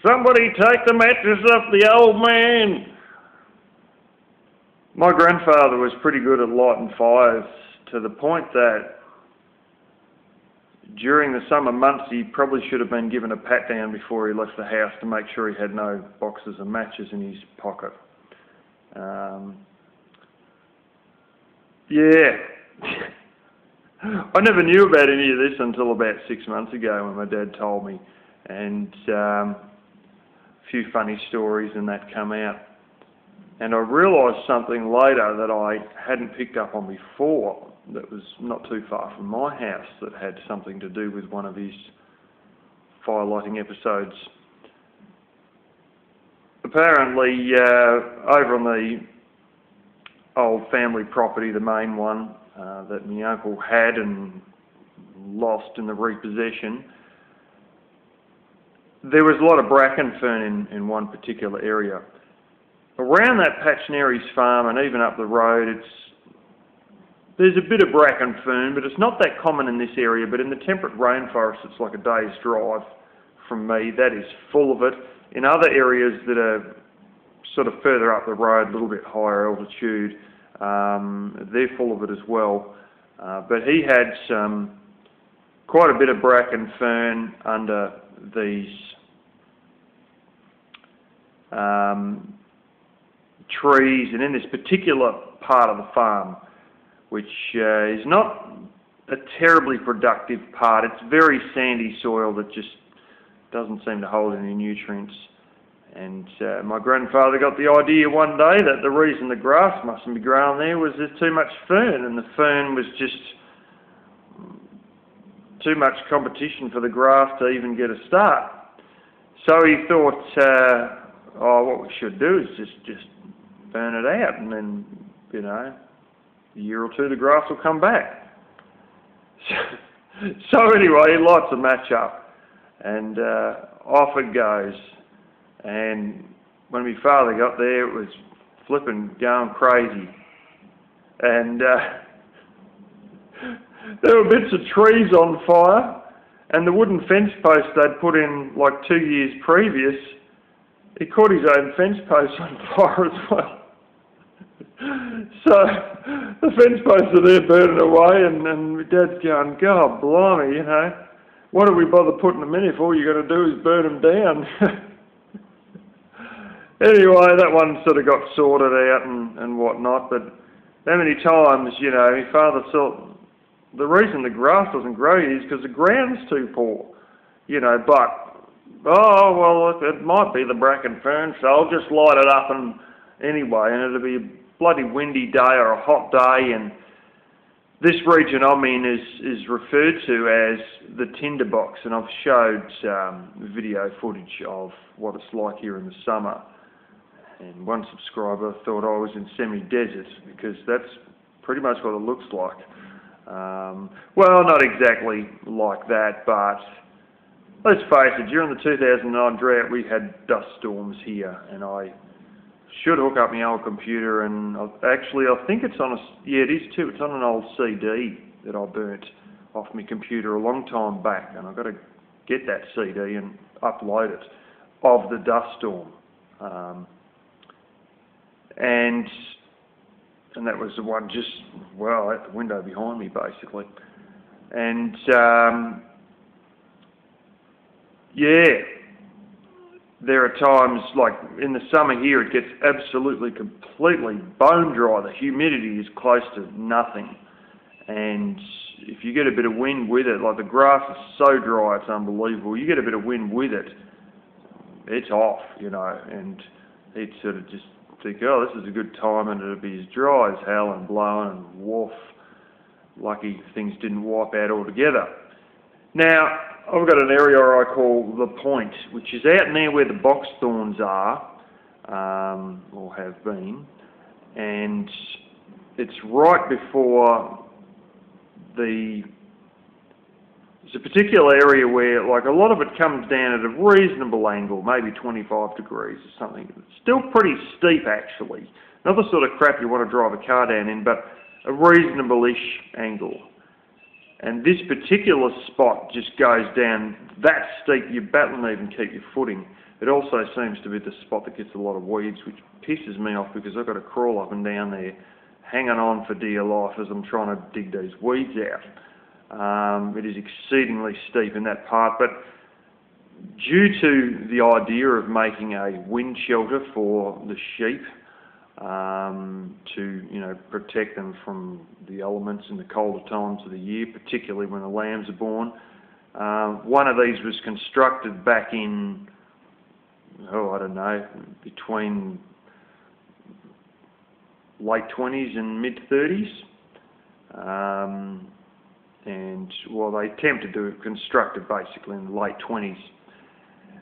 Somebody take the mattress off the old man. My grandfather was pretty good at lighting fires, to the point that during the summer months he probably should have been given a pat down before he left the house to make sure he had no boxes of matches in his pocket. Yeah. I never knew about any of this until about 6 months ago when my dad told me, and a few funny stories and that come out. And I realised something later that I hadn't picked up on before, that was not too far from my house, that had something to do with one of his fire lighting episodes. Apparently, over on the old family property, the main one that my uncle had and lost in the repossession, there was a lot of bracken fern in one particular area. Around that patch near his farm and even up the road, there's a bit of bracken fern, but it's not that common in this area. But in the temperate rainforest, it's like a day's drive from me. That is full of it. In other areas that are sort of further up the road, a little bit higher altitude, they're full of it as well. But he had quite a bit of bracken fern under these trees, and in this particular part of the farm, which is not a terribly productive part. It's very sandy soil that just doesn't seem to hold any nutrients. And my grandfather got the idea one day that the reason the grass mustn't be growing there was there's too much fern, and the fern was just too much competition for the grass to even get a start. So he thought, what we should do is just burn it out, and then, a year or two the grass will come back. So anyway, he lights a match up, and off it goes. And when my father got there, it was flipping going crazy. And there were bits of trees on fire, and the wooden fence post they'd put in like 2 years previous, he caught his own fence post on fire as well. So the fence posts are there burning away, and my dad's going, God blimey, what do we bother putting them in if all you got to do is burn them down? Anyway, that one sort of got sorted out and whatnot, but how many times, my father thought the reason the grass doesn't grow is because the ground's too poor, but, it might be the bracken fern, so I'll just light it up and anyway, and it'll be a bloody windy day or a hot day, and this region I'm in is referred to as the tinderbox, and I've showed video footage of what it's like here in the summer. And one subscriber thought I was in semi-desert, because that's pretty much what it looks like. Well, not exactly like that, but let's face it, during the 2009 drought we had dust storms here, and I should hook up my old computer, and actually I think it's on it is too, it's on an old CD that I burnt off my computer a long time back, and I've got to get that CD and upload it, of the dust storm. And that was the one just, at the window behind me, basically. And, there are times, like in the summer here, it gets absolutely, completely bone dry. The humidity is close to nothing. And if you get a bit of wind with it, like the grass is so dry, it's unbelievable. You get a bit of wind with it, it's off, and it's sort of just think, this is a good time, and it'll be as dry as hell and blowing and woof. Lucky things didn't wipe out altogether. Now, I've got an area I call the Point, which is out near where the box thorns are, or have been, and it's right before there's a particular area where, like, a lot of it comes down at a reasonable angle, maybe 25 degrees or something. It's still pretty steep, actually. Not the sort of crap you want to drive a car down in, but a reasonable-ish angle. And this particular spot just goes down that steep, you're battling to even keep your footing. It also seems to be the spot that gets a lot of weeds, which pisses me off because I've got to crawl up and down there, hanging on for dear life as I'm trying to dig these weeds out. It is exceedingly steep in that part, but due to the idea of making a wind shelter for the sheep, to protect them from the elements in the colder times of the year, particularly when the lambs are born. One of these was constructed back in, I don't know, between late 20s and mid 30s. And well, they attempted to construct it basically in the late 20s.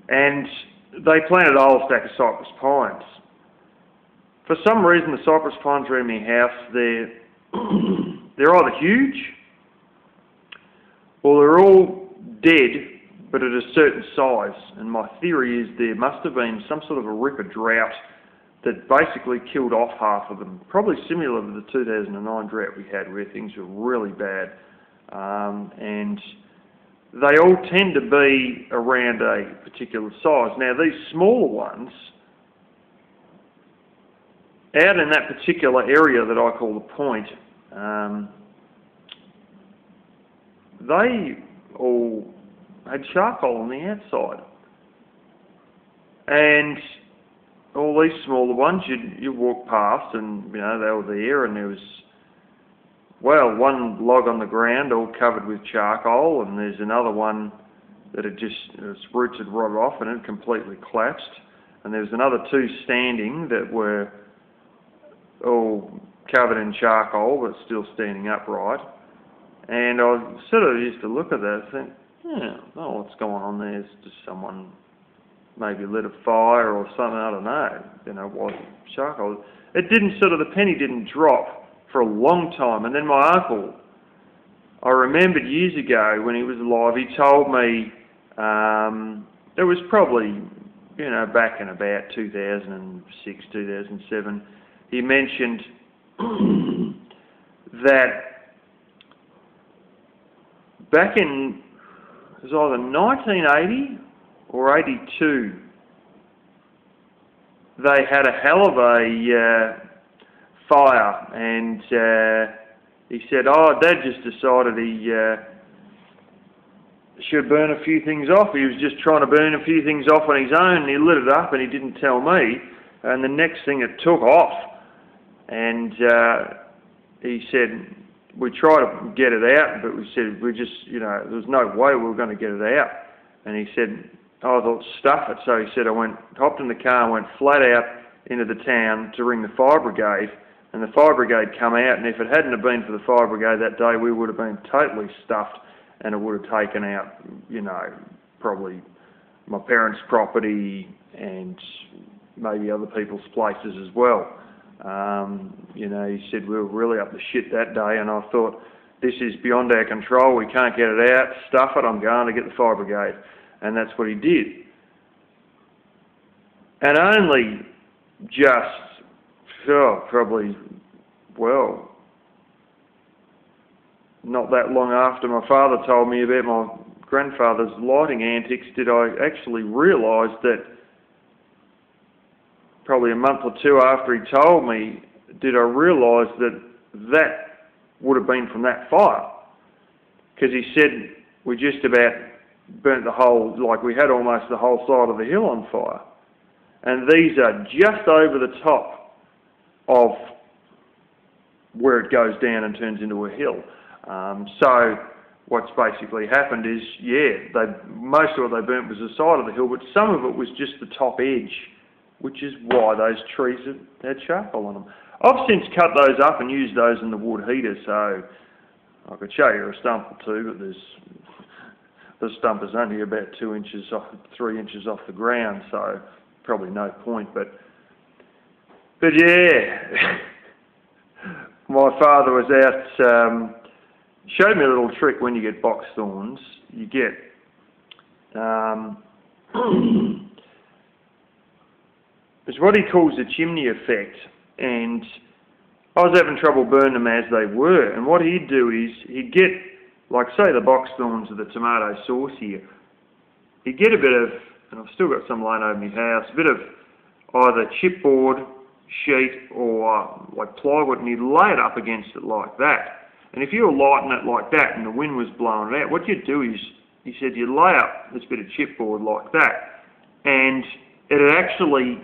And they planted a whole stack of cypress pines. For some reason, the cypress pines around my house, they're either huge or they're all dead, but at a certain size. And my theory is there must have been some sort of a ripper drought that basically killed off half of them. Probably similar to the 2009 drought we had, where things were really bad. And they all tend to be around a particular size. Now, these smaller ones, out in that particular area that I call the point, they all had charcoal on the outside. And all these smaller ones, you walk past and, they were there, and there was, well, one log on the ground all covered with charcoal, and there's another one that its roots had rotted off and it completely collapsed. And there was another two standing that were all covered in charcoal but still standing upright. And I sort of used to look at that and think, what's going on there? It's just someone maybe lit a fire or something, I don't know. It wasn't charcoal. The penny didn't drop for a long time. And then my uncle, I remembered years ago when he was alive, he told me, it was probably, back in about 2006, 2007, he mentioned that back in, it was either 1980 or 82, they had a hell of a fire, and he said, Dad just decided he should burn a few things off. He was just trying to burn a few things off on his own, and he lit it up and he didn't tell me, and the next thing it took off. And he said, we tried to get it out, but we said, there was no way we were going to get it out. And he said, I thought, stuff it. So he said, hopped in the car and went flat out into the town to ring the fire brigade. And the fire brigade come out, and if it hadn't have been for the fire brigade that day, we would have been totally stuffed, and it would have taken out, probably my parents' property and maybe other people's places as well. He said we were really up the shit that day, and I thought, this is beyond our control, we can't get it out, stuff it, I'm going to get the fire brigade. And that's what he did. And only just, probably, well, not that long after my father told me about my grandfather's lighting antics did I actually realise that, probably a month or two after he told me, did I realise that would have been from that fire. Because he said we just about burnt the whole, we had almost the whole side of the hill on fire. And these are just over the top of where it goes down and turns into a hill. So what's basically happened is, most of what they burnt was the side of the hill, but some of it was just the top edge, which is why those trees had charcoal on them. I've since cut those up and used those in the wood heater, so I could show you a stump or two, but the stump is only about 3 inches off the ground, so probably no point. But yeah, my father was out, showed me a little trick when you get box thorns. You get it's what he calls the chimney effect, and I was having trouble burning them as they were, and what he'd do is he'd get like say the box thorns of the tomato sauce here, you get a bit of, and I've still got some laying over my house, a bit of either chipboard sheet or like plywood, and you lay it up against it like that. And if you were lighting it like that and the wind was blowing it out, what you'd do is, he said, you lay up this bit of chipboard like that, and it'd actually,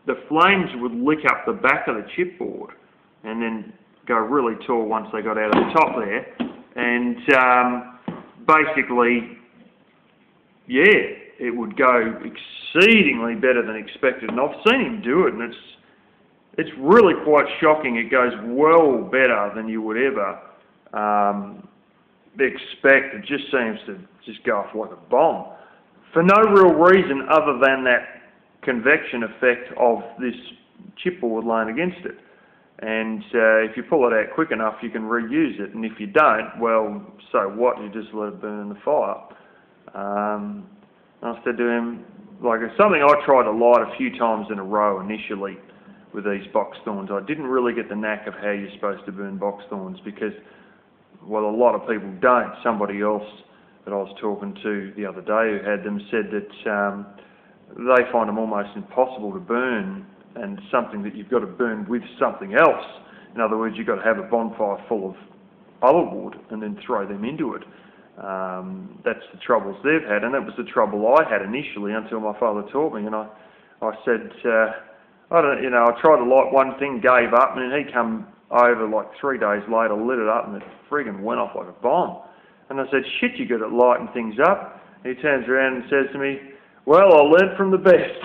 the flames would lick up the back of the chipboard and then go really tall once they got out of the top there. And basically, yeah, it would go exceedingly better than expected. And I've seen him do it, and it's really quite shocking. It goes well better than you would ever expect. It just seems to just go off like a bomb, for no real reason other than that convection effect of this chipboard laying against it. And if you pull it out quick enough, you can reuse it. And if you don't, well, so what? You just let it burn in the fire. I said to him, like, it's something I tried to light a few times in a row initially with these box thorns. I didn't really get the knack of how you're supposed to burn box thorns because, well, a lot of people don't. Somebody else that I was talking to the other day who had them said that they find them almost impossible to burn, and something that you've got to burn with something else. In other words, you've got to have a bonfire full of other wood and then throw them into it. That's the troubles they've had, and that was the trouble I had initially until my father taught me. And I said, I tried to light one thing, gave up, and then he come over like 3 days later, lit it up, and it friggin' went off like a bomb. And I said, shit, you're good at lighting things up. And he turns around and says to me, well, I learned from the best.